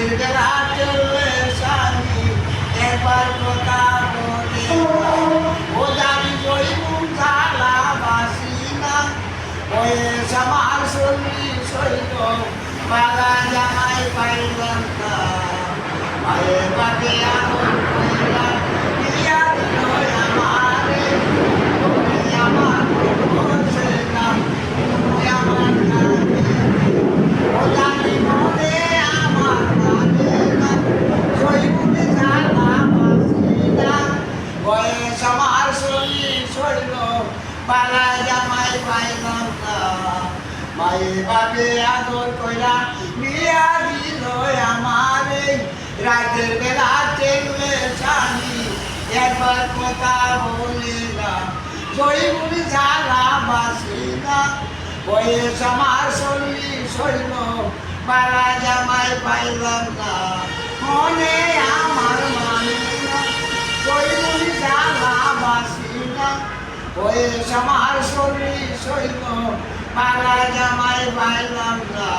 রাতের বেলা চললে স্বামী একবার কথা বলে ও জানি জয়গুণ জ্বালা বাসি না বয়স আমার 40 হইল বালা জামাই পাইলাম না মায়ের বাপে আদর কইলাম বিয়া দিল আমারে তুমি আমার বসে না তুমি আমার কাছে ও জানি মনে আমার মানে না জয়গুণ জ্বালা বাসি না বয়স আমার 40 হইল বালা জামাই পাইলাম না মায়ের বাপে আদর কইরা বিয়া দিল আমারে রাতের বেলা চেলে স্বামী একবার কথা বলিলাম জয়গুলি জ্বালা বাসি না বয়স আমার 40 হইল বালা জামাই পাইলাম না মনে আমার মানে না জয়গুলি জ্বালা বাসি না বয়স আমার 40 হইল বালা জামাই পাইলাম না।